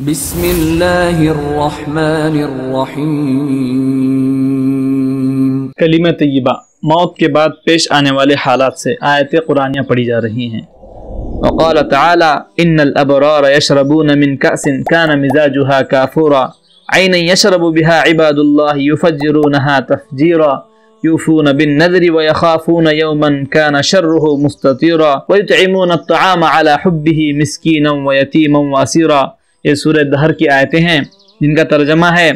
بسم اللہ الرحمن الرحیم۔ کلمہ طیبہ، موت کے بعد پیش آنے والے حالات سے آیت قرآنیہ پڑھی جا رہی ہیں۔ وقال تعالی ان الابرار يشربون من كأس كان مزاجها كافورا عينا يشرب بها عباد الله يفجرونها تفجيرا يوفون بالنذر ويخافون يوما كان شره مستطيرا ويطعمون الطعام على حبه مسكينا ويتيما واسيرا۔ یہ سورہ دہر کی آیتیں ہیں جن کا ترجمہ ہے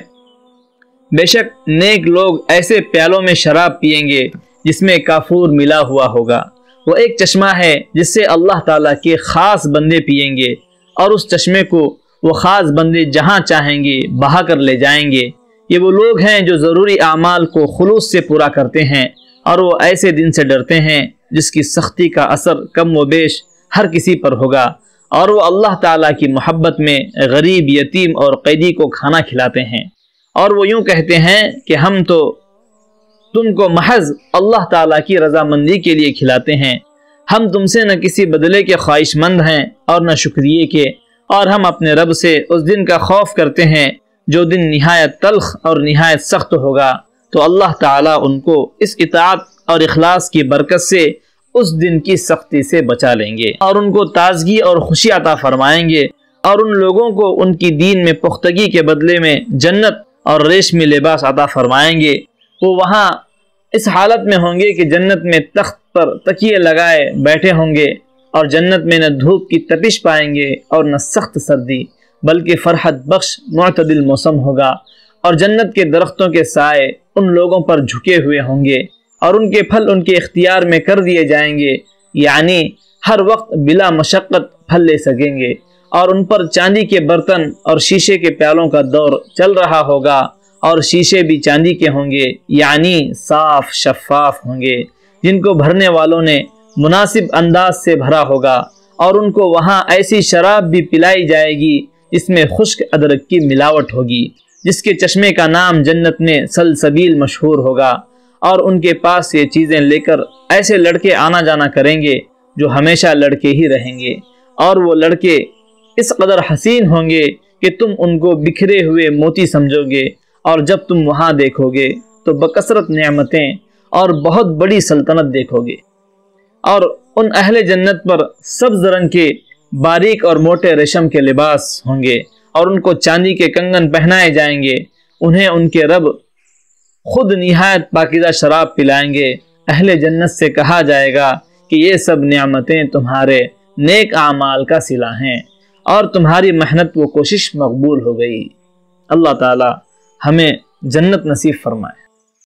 بے شک نیک لوگ ایسے پیالوں میں شراب پیئیں گے جس میں کافور ملا ہوا ہوگا۔ وہ ایک چشمہ ہے جس سے اللہ تعالیٰ کے خاص بندے پیئیں گے، اور اس چشمے کو وہ خاص بندے جہاں چاہیں گے بہا کر لے جائیں گے۔ یہ وہ لوگ ہیں جو ضروری اعمال کو خلوص سے پورا کرتے ہیں، اور وہ ایسے دن سے ڈرتے ہیں جس کی سختی کا اثر کم و بیش ہر کسی پر ہوگا، اور وہ اللہ تعالیٰ کی محبت میں غریب، یتیم اور قیدی کو کھانا کھلاتے ہیں، اور وہ یوں کہتے ہیں کہ ہم تو تم کو محض اللہ تعالیٰ کی رضامندی کے لیے کھلاتے ہیں، ہم تم سے نہ کسی بدلے کے خواہش مند ہیں اور نہ شکریہ کے، اور ہم اپنے رب سے اس دن کا خوف کرتے ہیں جو دن نہایت تلخ اور نہایت سخت ہوگا۔ تو اللہ تعالیٰ ان کو اس اطاعت اور اخلاص کی برکت سے اس دن کی سختی سے بچا لیں گے، اور ان کو تازگی اور خوشی عطا فرمائیں گے، اور ان لوگوں کو ان کی دین میں پختگی کے بدلے میں جنت اور ریشمی لباس عطا فرمائیں گے۔ وہ وہاں اس حالت میں ہوں گے کہ جنت میں تخت پر تکیے لگائے بیٹھے ہوں گے، اور جنت میں نہ دھوپ کی تپش پائیں گے اور نہ سخت سردی، بلکہ فرحت بخش معتدل موسم ہوگا، اور جنت کے درختوں کے سائے ان لوگوں پر جھکے ہوئے ہوں گے، اور ان کے پھل ان کے اختیار میں کر دیے جائیں گے، یعنی ہر وقت بلا مشقت پھل لے سکیں گے، اور ان پر چاندی کے برتن اور شیشے کے پیالوں کا دور چل رہا ہوگا، اور شیشے بھی چاندی کے ہوں گے، یعنی صاف شفاف ہوں گے، جن کو بھرنے والوں نے مناسب انداز سے بھرا ہوگا، اور ان کو وہاں ایسی شراب بھی پلائی جائے گی جس میں خشک ادرک کی ملاوٹ ہوگی، جس کے چشمے کا نام جنت میں سلسبیل مشہور ہوگا، اور ان کے پاس یہ چیزیں لے کر ایسے لڑکے آنا جانا کریں گے جو ہمیشہ لڑکے ہی رہیں گے، اور وہ لڑکے اس قدر حسین ہوں گے کہ تم ان کو بکھرے ہوئے موتی سمجھو گے، اور جب تم وہاں دیکھو گے تو بکثرت نعمتیں اور بہت بڑی سلطنت دیکھو گے، اور ان اہل جنت پر سبز رنگ کے باریک اور موٹے ریشم کے لباس ہوں گے، اور ان کو چاندی کے کنگن پہنائے جائیں گے، انہیں ان کے رب خود نہایت پاکیزہ شراب پلائیں گے۔ اہل جنت سے کہا جائے گا کہ یہ سب نعمتیں تمہارے نیک اعمال کا صلہ ہیں، اور تمہاری محنت و کوشش مقبول ہو گئی۔ اللہ تعالی ہمیں جنت نصیب فرمائے۔